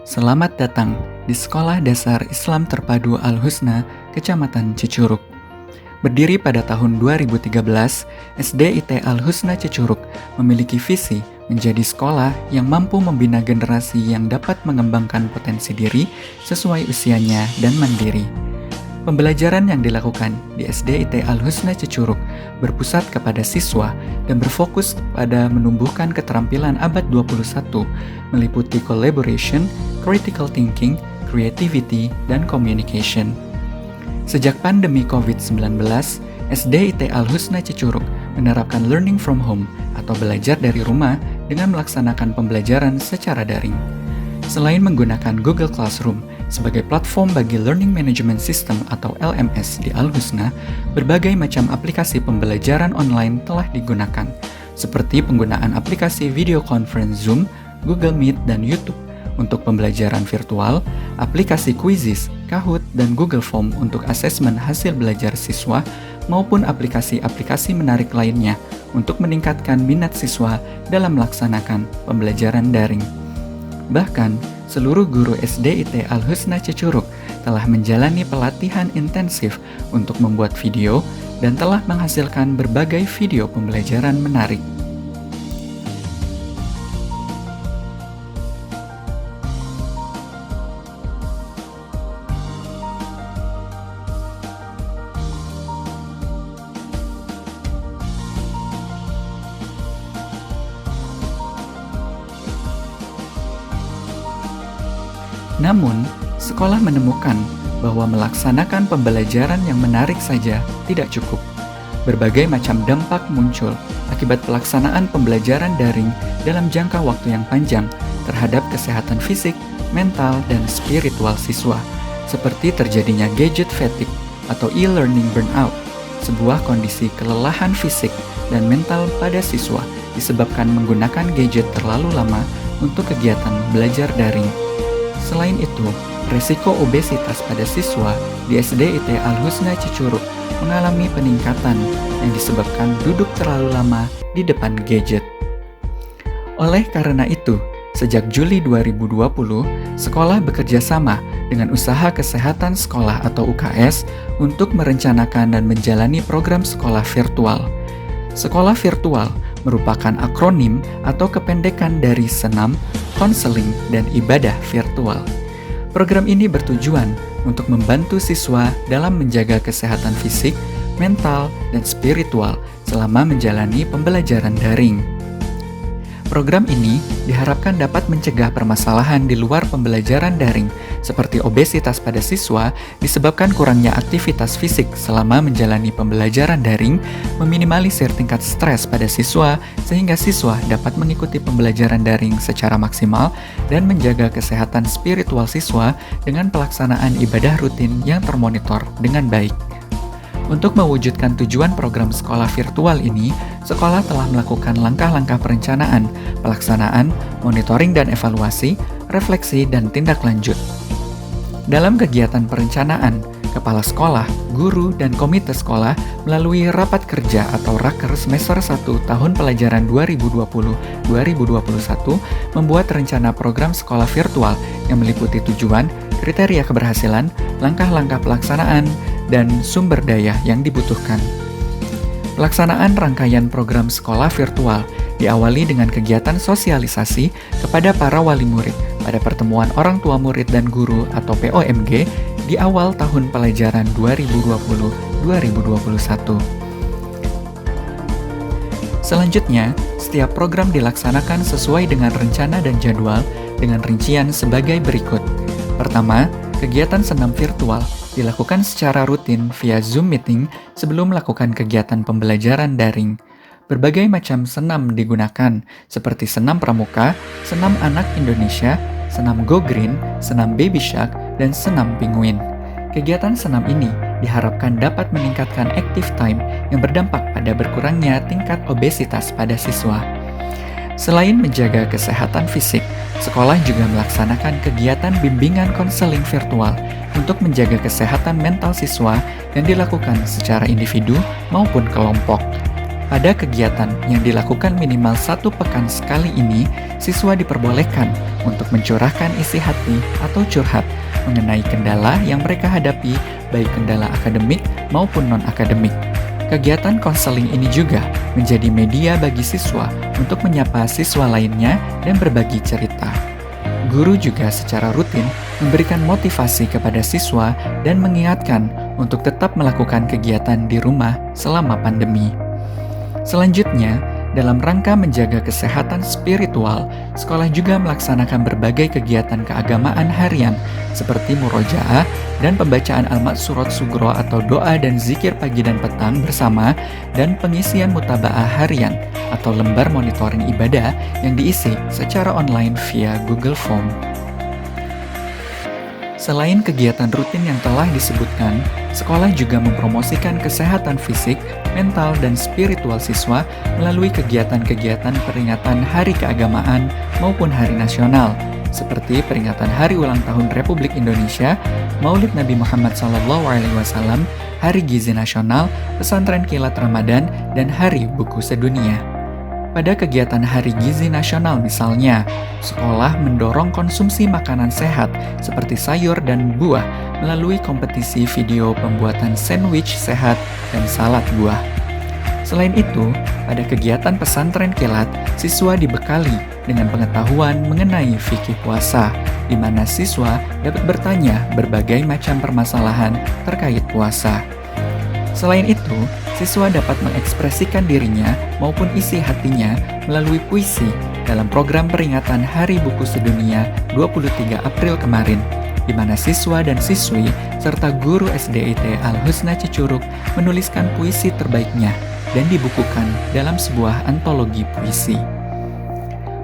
Selamat datang di Sekolah Dasar Islam Terpadu Al-Husna, Kecamatan Cicurug. Berdiri pada tahun 2013, SDIT Al-Husna Cicurug memiliki visi menjadi sekolah yang mampu membina generasi yang dapat mengembangkan potensi diri sesuai usianya dan mandiri. Pembelajaran yang dilakukan di SDIT Al-Husna Cicurug berpusat kepada siswa dan berfokus pada menumbuhkan keterampilan abad 21, meliputi collaboration, critical thinking, creativity, dan communication. Sejak pandemi COVID-19, SDIT Al-Husna Cicurug menerapkan learning from home atau belajar dari rumah dengan melaksanakan pembelajaran secara daring. Selain menggunakan Google Classroom sebagai platform bagi Learning Management System atau LMS di Al-Husna, berbagai macam aplikasi pembelajaran online telah digunakan, seperti penggunaan aplikasi video conference Zoom, Google Meet, dan YouTube untuk pembelajaran virtual, aplikasi Quizzes, Kahoot, dan Google Form untuk asesmen hasil belajar siswa, maupun aplikasi-aplikasi menarik lainnya untuk meningkatkan minat siswa dalam melaksanakan pembelajaran daring. Bahkan, seluruh guru SDIT Al-Husna Cicurug telah menjalani pelatihan intensif untuk membuat video dan telah menghasilkan berbagai video pembelajaran menarik. Namun, sekolah menemukan bahwa melaksanakan pembelajaran yang menarik saja tidak cukup. Berbagai macam dampak muncul akibat pelaksanaan pembelajaran daring dalam jangka waktu yang panjang terhadap kesehatan fisik, mental, dan spiritual siswa, seperti terjadinya gadget fatigue atau e-learning burnout, sebuah kondisi kelelahan fisik dan mental pada siswa disebabkan menggunakan gadget terlalu lama untuk kegiatan belajar daring. Selain itu, resiko obesitas pada siswa di SDIT Al-Husna Cicurug mengalami peningkatan yang disebabkan duduk terlalu lama di depan gadget. Oleh karena itu, sejak Juli 2020, sekolah bekerja sama dengan Usaha Kesehatan Sekolah atau UKS untuk merencanakan dan menjalani program sekolah virtual. Sekolah virtual merupakan akronim atau kependekan dari senam, konseling, dan ibadah virtual. Program ini bertujuan untuk membantu siswa dalam menjaga kesehatan fisik, mental, dan spiritual selama menjalani pembelajaran daring. Program ini diharapkan dapat mencegah permasalahan di luar pembelajaran daring, seperti obesitas pada siswa disebabkan kurangnya aktivitas fisik selama menjalani pembelajaran daring, meminimalisir tingkat stres pada siswa sehingga siswa dapat mengikuti pembelajaran daring secara maksimal, dan menjaga kesehatan spiritual siswa dengan pelaksanaan ibadah rutin yang termonitor dengan baik. Untuk mewujudkan tujuan program sekolah virtual ini, sekolah telah melakukan langkah-langkah perencanaan, pelaksanaan, monitoring dan evaluasi, refleksi, dan tindak lanjut. Dalam kegiatan perencanaan, kepala sekolah, guru, dan komite sekolah melalui rapat kerja atau raker semester 1 tahun pelajaran 2020-2021 membuat rencana program sekolah virtual yang meliputi tujuan, kriteria keberhasilan, langkah-langkah pelaksanaan, dan sumber daya yang dibutuhkan. Pelaksanaan rangkaian program sekolah virtual diawali dengan kegiatan sosialisasi kepada para wali murid pada pertemuan orang tua murid dan guru atau POMG di awal tahun pelajaran 2020-2021. Selanjutnya, setiap program dilaksanakan sesuai dengan rencana dan jadwal dengan rincian sebagai berikut. Pertama, kegiatan senam virtual dilakukan secara rutin via Zoom meeting sebelum melakukan kegiatan pembelajaran daring. Berbagai macam senam digunakan, seperti senam pramuka, senam anak Indonesia, senam Go Green, senam Baby Shark, dan senam Penguin. Kegiatan senam ini diharapkan dapat meningkatkan active time yang berdampak pada berkurangnya tingkat obesitas pada siswa. Selain menjaga kesehatan fisik, sekolah juga melaksanakan kegiatan bimbingan konseling virtual untuk menjaga kesehatan mental siswa yang dilakukan secara individu maupun kelompok. Pada kegiatan yang dilakukan minimal 1 pekan sekali ini, siswa diperbolehkan untuk mencurahkan isi hati atau curhat mengenai kendala yang mereka hadapi, baik kendala akademik maupun non-akademik. Kegiatan konseling ini juga menjadi media bagi siswa untuk menyapa siswa lainnya dan berbagi cerita. Guru juga secara rutin memberikan motivasi kepada siswa dan mengingatkan untuk tetap melakukan kegiatan di rumah selama pandemi. Selanjutnya, dalam rangka menjaga kesehatan spiritual, sekolah juga melaksanakan berbagai kegiatan keagamaan harian seperti murojaah dan pembacaan Al-Ma'surat Sugro atau doa dan zikir pagi dan petang bersama, dan pengisian mutabaah harian atau lembar monitoring ibadah yang diisi secara online via Google Form. Selain kegiatan rutin yang telah disebutkan, sekolah juga mempromosikan kesehatan fisik, mental, dan spiritual siswa melalui kegiatan-kegiatan peringatan Hari Keagamaan maupun Hari Nasional, seperti peringatan Hari Ulang Tahun Republik Indonesia, Maulid Nabi Muhammad SAW, Hari Gizi Nasional, Pesantren Kilat Ramadan, dan Hari Buku Sedunia. Pada kegiatan Hari Gizi Nasional misalnya, sekolah mendorong konsumsi makanan sehat seperti sayur dan buah melalui kompetisi video pembuatan sandwich sehat dan salad buah. Selain itu, pada kegiatan pesantren kilat, siswa dibekali dengan pengetahuan mengenai fikih puasa, di mana siswa dapat bertanya berbagai macam permasalahan terkait puasa. Selain itu, siswa dapat mengekspresikan dirinya maupun isi hatinya melalui puisi dalam program peringatan Hari Buku Sedunia 23 April kemarin, di mana siswa dan siswi serta guru SDIT Al-Husna Cicurug menuliskan puisi terbaiknya dan dibukukan dalam sebuah antologi puisi.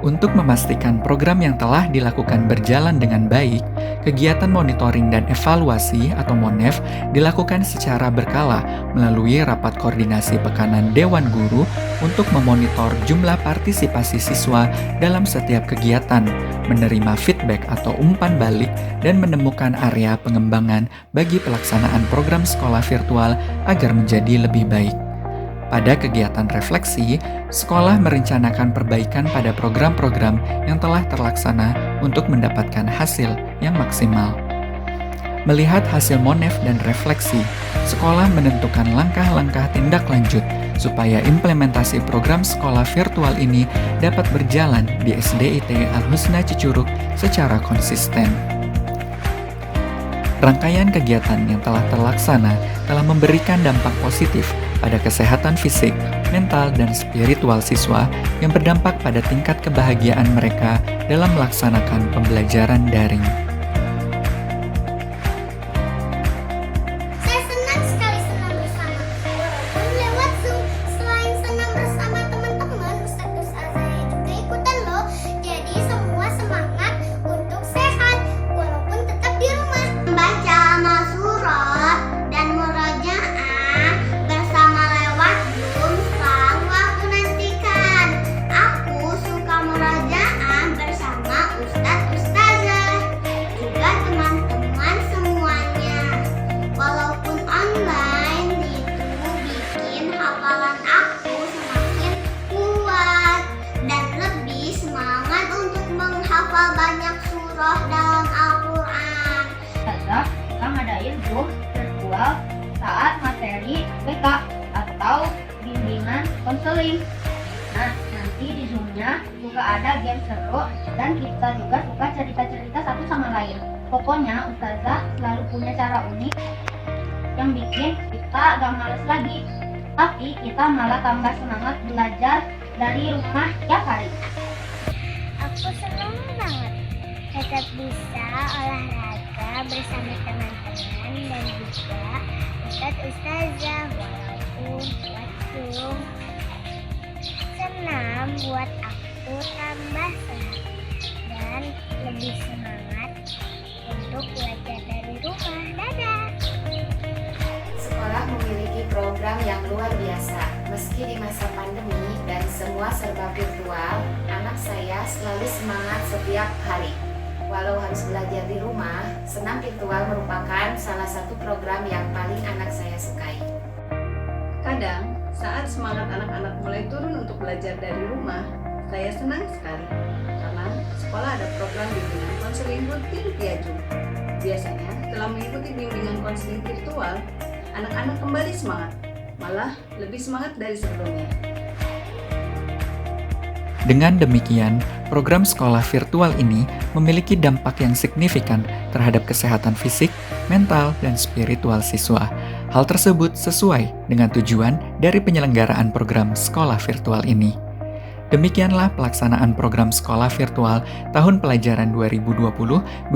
Untuk memastikan program yang telah dilakukan berjalan dengan baik, kegiatan monitoring dan evaluasi atau MONEV dilakukan secara berkala melalui rapat koordinasi pekanan Dewan Guru untuk memonitor jumlah partisipasi siswa dalam setiap kegiatan, menerima feedback atau umpan balik, dan menemukan area pengembangan bagi pelaksanaan program sekolah virtual agar menjadi lebih baik. Pada kegiatan refleksi, sekolah merencanakan perbaikan pada program-program yang telah terlaksana untuk mendapatkan hasil yang maksimal. Melihat hasil MONEV dan refleksi, sekolah menentukan langkah-langkah tindak lanjut supaya implementasi program sekolah virtual ini dapat berjalan di SDIT Al-Husna Cicurug secara konsisten. Rangkaian kegiatan yang telah terlaksana telah memberikan dampak positif pada kesehatan fisik, mental, dan spiritual siswa yang berdampak pada tingkat kebahagiaan mereka dalam melaksanakan pembelajaran daring. Saya senang sekali senang bersama, walaupun lewat Zoom. Selain senang bersama teman-teman, Ustazah saya juga ikutan loh. Jadi semua semangat untuk sehat, walaupun tetap di rumah. Membaca Al-Ma'surat dan murojaah bersama lewat Zoom selalu aku nantikan. Aku suka murojaah bersama Ustazah, juga teman-teman semuanya. Walaupun online, itu bikin hafalan aku semakin kuat dan lebih semangat untuk menghafal banyak surah dalam Al-Quran. Ustazah suka ngadain Zoom virtual saat materi BK atau bimbingan konseling. Nah, nanti di Zoom-nya juga ada game seru dan kita juga suka cerita-cerita satu sama lain. Pokoknya Ustazah selalu punya cara unik yang bikin kita gak males lagi, tapi kita malah tambah semangat belajar dari rumah tiap hari. Aku senang banget tetap bisa olahraga bersama teman-teman dan juga Ustazah walaupun buat Zoom. Senam buat aku tambah sehat dan lebih semangat untuk belajar dari rumah. Dadah! Sekolah memiliki program yang luar biasa. Meski di masa pandemi dan semua serba virtual, anak saya selalu semangat setiap hari. Walau harus belajar di rumah, senam virtual merupakan salah satu program yang paling anak saya sukai. Kadang, Saat semangat anak-anak mulai turun untuk belajar dari rumah, saya senang sekali karena sekolah ada program bimbingan konseling rutin via Zoom. Biasanya setelah mengikuti bimbingan konseling virtual, anak-anak kembali semangat, malah lebih semangat dari sebelumnya. Dengan demikian, program sekolah virtual ini memiliki dampak yang signifikan terhadap kesehatan fisik, mental, dan spiritual siswa. Hal tersebut sesuai dengan tujuan dari penyelenggaraan program sekolah virtual ini. Demikianlah pelaksanaan program sekolah virtual tahun pelajaran 2020-2021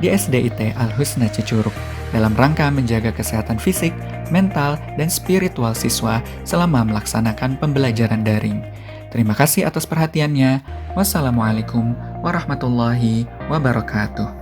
di SDIT Al-Husna Cicurug dalam rangka menjaga kesehatan fisik, mental, dan spiritual siswa selama melaksanakan pembelajaran daring. Terima kasih atas perhatiannya. Wassalamualaikum warahmatullahi wabarakatuh.